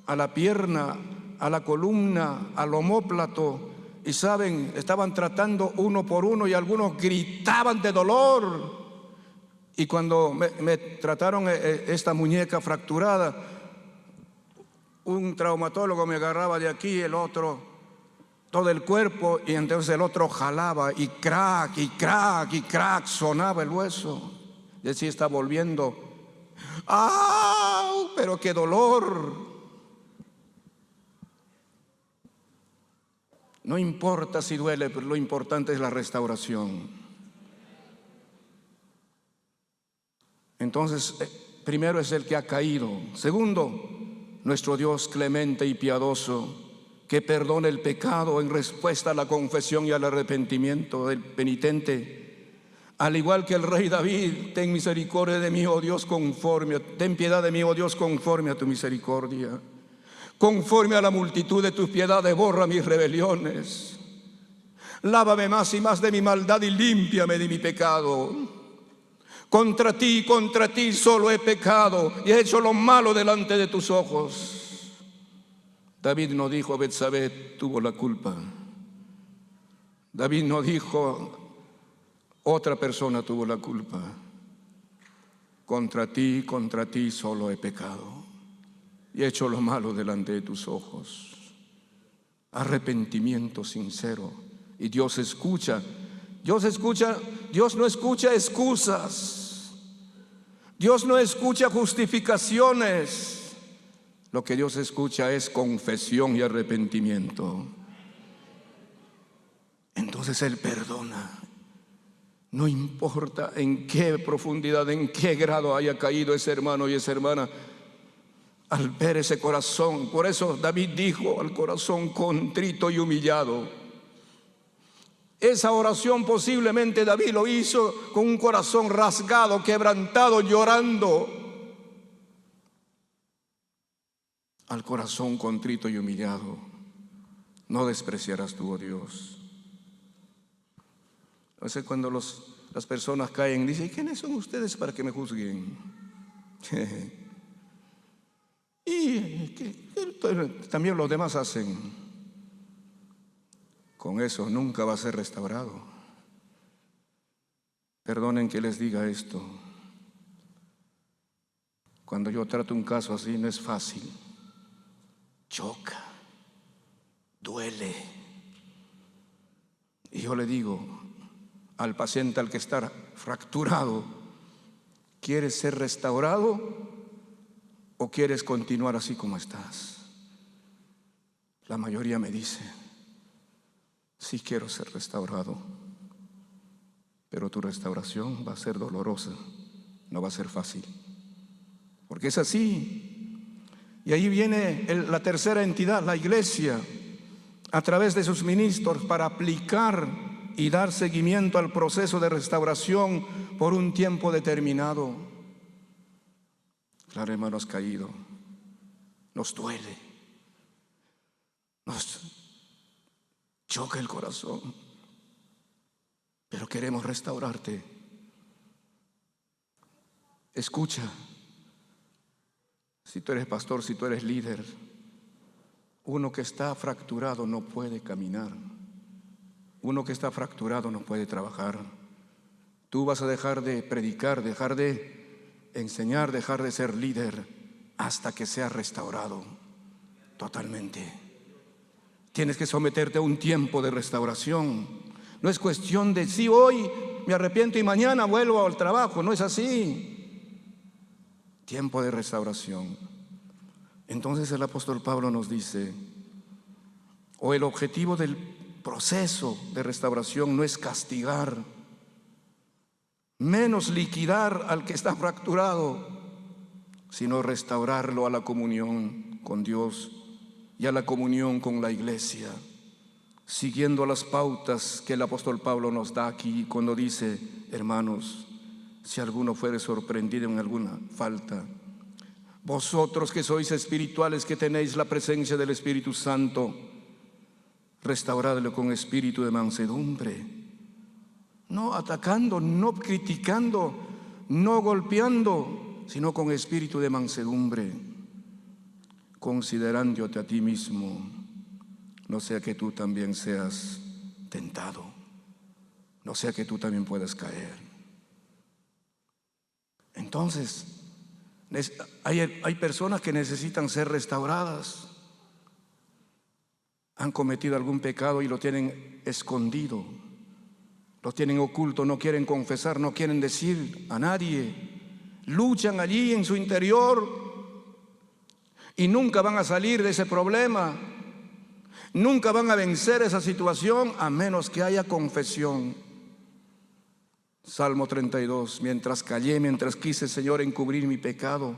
Speaker 1: a la pierna, a la columna, al omóplato. Y saben, estaban tratando uno por uno y algunos gritaban de dolor. Y cuando me trataron esta muñeca fracturada, un traumatólogo me agarraba de aquí, el otro todo el cuerpo, y entonces el otro jalaba y crack, y crack, y crack, sonaba el hueso. Y así está volviendo. ¡Ah! Pero qué dolor. No importa si duele, pero lo importante es la restauración. Entonces, primero es el que ha caído. Segundo, nuestro Dios clemente y piadoso, que perdona el pecado en respuesta a la confesión y al arrepentimiento del penitente. Al igual que el rey David, ten misericordia de mí, oh Dios, ten piedad de mí, oh Dios, conforme a tu misericordia. Conforme a la multitud de tus piedades, borra mis rebeliones. Lávame más y más de mi maldad y límpiame de mi pecado. Contra ti solo he pecado y he hecho lo malo delante de tus ojos. David no dijo: Betsabé tuvo la culpa. David no dijo: otra persona tuvo la culpa. Contra ti solo he pecado y he hecho lo malo delante de tus ojos. Arrepentimiento sincero. Y Dios escucha. Dios no escucha excusas. Dios no escucha justificaciones. Lo que Dios escucha es confesión y arrepentimiento. Entonces Él perdona. No importa en qué profundidad, en qué grado haya caído ese hermano y esa hermana, al ver ese corazón. Por eso David dijo: al corazón contrito y humillado. Esa oración posiblemente David lo hizo con un corazón rasgado, quebrantado, llorando. Al corazón contrito y humillado no despreciarás tú, oh Dios. Entonces, cuando las personas caen, dicen: ¿quiénes son ustedes para que me juzguen? Y también los demás hacen. Con eso nunca va a ser restaurado. Perdonen que les diga esto. Cuando yo trato un caso así, no es fácil. Choca, duele. Y yo le digo al paciente, al que está fracturado: ¿quieres ser restaurado o quieres continuar así como estás? La mayoría me dice: sí, quiero ser restaurado, pero tu restauración va a ser dolorosa, no va a ser fácil, porque es así. Y ahí viene la tercera entidad, la iglesia, a través de sus ministros, para aplicar y dar seguimiento al proceso de restauración por un tiempo determinado. Claro, hermanos, caído, nos duele, nos choca el corazón, pero queremos restaurarte. Escucha, si tú eres pastor, si tú eres líder, uno que está fracturado no puede caminar. Uno que está fracturado no puede trabajar. Tú vas a dejar de predicar, dejar de enseñar, dejar de ser líder hasta que seas restaurado totalmente. Tienes que someterte a un tiempo de restauración. No es cuestión de si hoy me arrepiento y mañana vuelvo al trabajo. No es así. Tiempo de restauración. Entonces el apóstol Pablo nos dice, o el objetivo del proceso de restauración no es castigar, menos liquidar al que está fracturado, sino restaurarlo a la comunión con Dios y a la comunión con la iglesia, siguiendo las pautas que el apóstol Pablo nos da aquí cuando dice: hermanos, si alguno fuere sorprendido en alguna falta, vosotros que sois espirituales, que tenéis la presencia del Espíritu Santo, restauradlo con espíritu de mansedumbre, no atacando, no criticando, no golpeando, sino con espíritu de mansedumbre, considerándote a ti mismo, no sea que tú también seas tentado, no sea que tú también puedas caer. Entonces, hay personas que necesitan ser restauradas. Han cometido algún pecado y lo tienen escondido, lo tienen oculto, no quieren confesar, no quieren decir a nadie. Luchan allí en su interior y nunca van a salir de ese problema. Nunca van a vencer esa situación a menos que haya confesión. Salmo 32: mientras callé, mientras quise, Señor, encubrir mi pecado,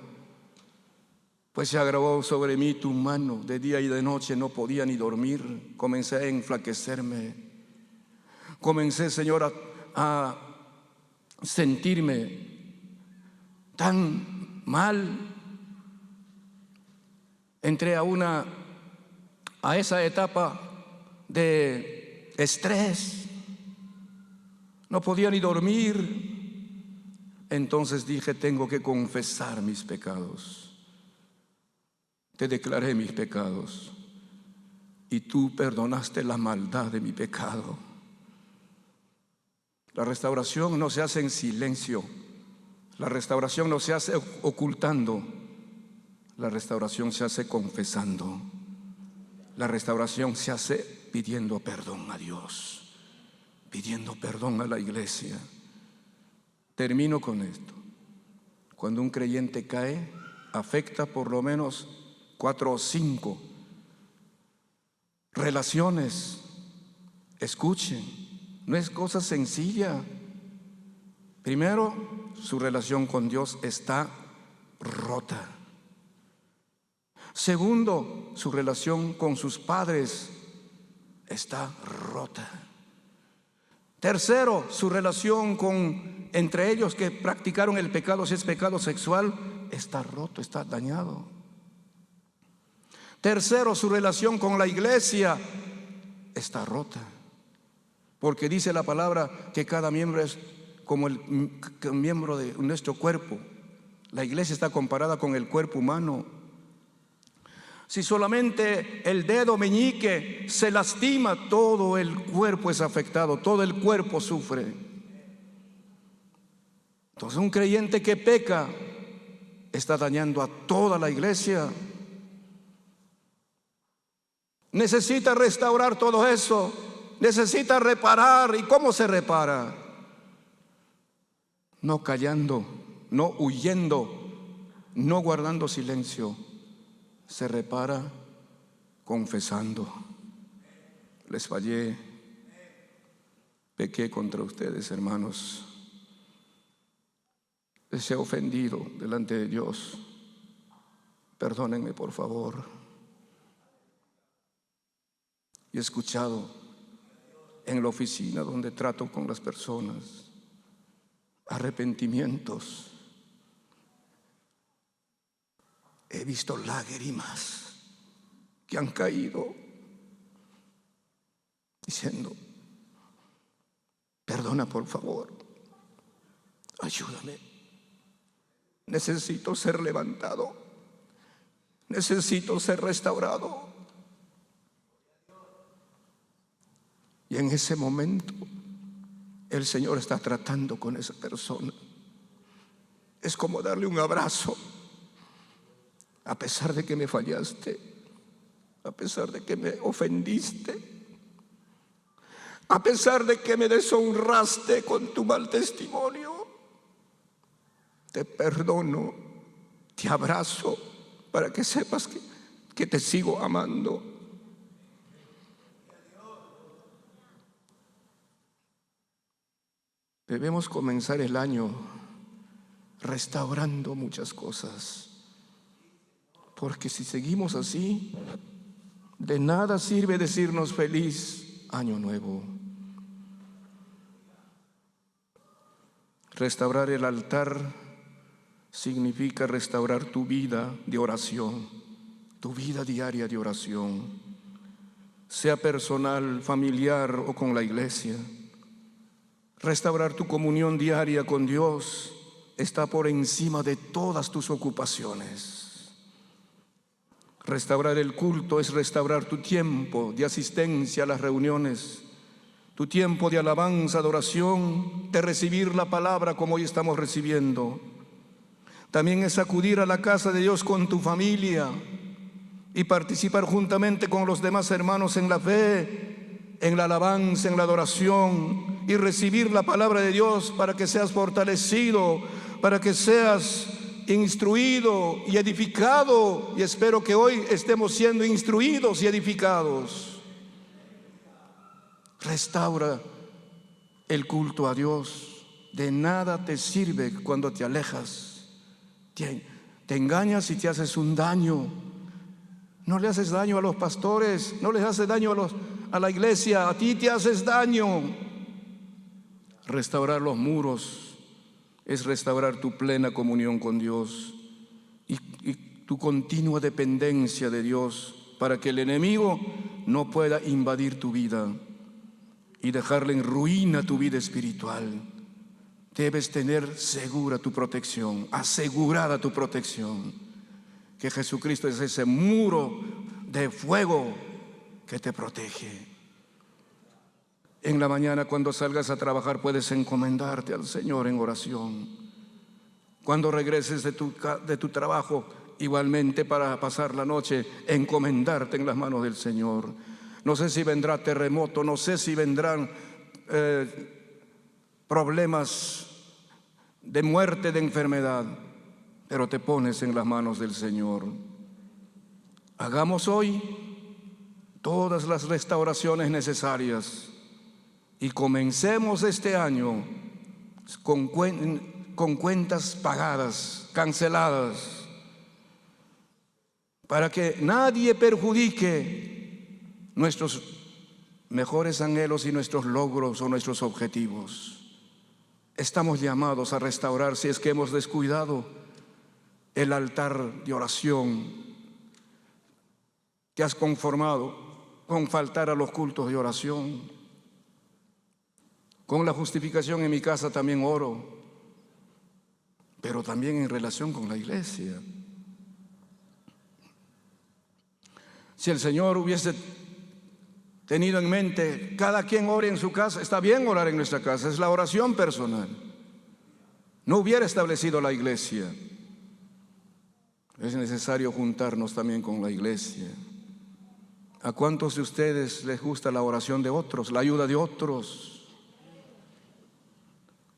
Speaker 1: pues se agravó sobre mí tu mano. De día y de noche no podía ni dormir. Comencé a enflaquecerme. Comencé, Señor, a sentirme tan mal. Entré a esa etapa de estrés. No podía ni dormir. Entonces dije: tengo que confesar mis pecados. Te declaré mis pecados y tú perdonaste la maldad de mi pecado. La restauración no se hace en silencio. La restauración no se hace ocultando. La restauración se hace confesando. La restauración se hace pidiendo perdón a Dios, pidiendo perdón a la iglesia. Termino con esto. Cuando un creyente cae, afecta por lo menos 4 o 5 relaciones. Escuchen, no es cosa sencilla. Primero, su relación con Dios está rota. Segundo, su relación con sus padres está rota. Tercero, su relación entre ellos que practicaron el pecado, si es pecado sexual, está roto, está dañado. Tercero, su relación con la iglesia está rota, porque dice la palabra que cada miembro es como el miembro de nuestro cuerpo. La iglesia está comparada con el cuerpo humano. Si solamente el dedo meñique se lastima, todo el cuerpo es afectado, todo el cuerpo sufre. Entonces, un creyente que peca está dañando a toda la iglesia. Necesita restaurar todo eso, necesita reparar. ¿Y cómo se repara? No callando, no huyendo, no guardando silencio. Se repara confesando: les fallé, pequé contra ustedes, hermanos, les he ofendido delante de Dios, perdónenme por favor. Y he escuchado en la oficina donde trato con las personas arrepentimientos. He visto lágrimas que han caído diciendo: perdona por favor, ayúdame, necesito ser levantado, necesito ser restaurado. Y en ese momento el Señor está tratando con esa persona. Es como darle un abrazo. A pesar de que me fallaste, a pesar de que me ofendiste, a pesar de que me deshonraste con tu mal testimonio, te perdono, te abrazo para que sepas que te sigo amando. Debemos comenzar el año restaurando muchas cosas, porque si seguimos así, de nada sirve decirnos feliz año nuevo. Restaurar el altar significa restaurar tu vida de oración, tu vida diaria de oración, sea personal, familiar o con la iglesia. Restaurar tu comunión diaria con Dios está por encima de todas tus ocupaciones. Restaurar el culto es restaurar tu tiempo de asistencia a las reuniones, tu tiempo de alabanza, de oración, de recibir la palabra como hoy estamos recibiendo. También es acudir a la casa de Dios con tu familia y participar juntamente con los demás hermanos en la fe, en la alabanza, en la adoración, y recibir la palabra de Dios para que seas fortalecido, para que seas instruido y edificado. Y espero que hoy estemos siendo instruidos y edificados. Restaura el culto a Dios. De nada te sirve cuando te alejas. Te engañas y te haces un daño. No le haces daño a los pastores, no les haces daño a la iglesia, a ti te haces daño. Restaurar los muros es restaurar tu plena comunión con Dios y tu continua dependencia de Dios, para que el enemigo no pueda invadir tu vida y dejarle en ruina tu vida espiritual. Debes tener segura tu protección, asegurada tu protección, que Jesucristo es ese muro de fuego que te protege. En la mañana, cuando salgas a trabajar, puedes encomendarte al Señor en oración. Cuando regreses de tu trabajo, igualmente para pasar la noche, encomendarte en las manos del Señor. No sé si vendrá terremoto, no sé si vendrán problemas de muerte, de enfermedad, pero te pones en las manos del Señor. Hagamos hoy todas las restauraciones necesarias y comencemos este año con cuentas pagadas, canceladas, para que nadie perjudique nuestros mejores anhelos y nuestros logros o nuestros objetivos. Estamos llamados a restaurar si es que hemos descuidado el altar de oración. Te has conformado con faltar a los cultos de oración. Con la justificación en mi casa también oro, pero también en relación con la iglesia. Si el Señor hubiese tenido en mente, cada quien ore en su casa, está bien orar en nuestra casa, es la oración personal, no hubiera establecido la iglesia. Es necesario juntarnos también con la iglesia. ¿A cuántos de ustedes les gusta la oración de otros, la ayuda de otros?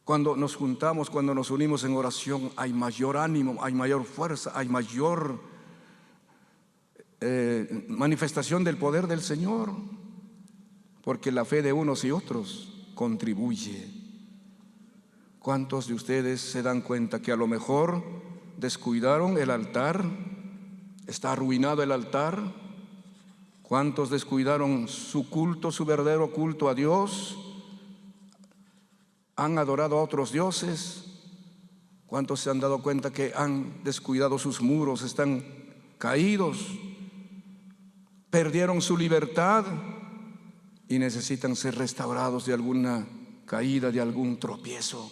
Speaker 1: Cuando nos juntamos, cuando nos unimos en oración, hay mayor ánimo, hay mayor fuerza, hay mayor manifestación del poder del Señor, porque la fe de unos y otros contribuye. ¿Cuántos de ustedes se dan cuenta que a lo mejor descuidaron el altar? ¿Está arruinado el altar? ¿Cuántos descuidaron su culto, su verdadero culto a Dios? ¿Han adorado a otros dioses? ¿Cuántos se han dado cuenta que han descuidado sus muros, están caídos, perdieron su libertad y necesitan ser restaurados de alguna caída, de algún tropiezo?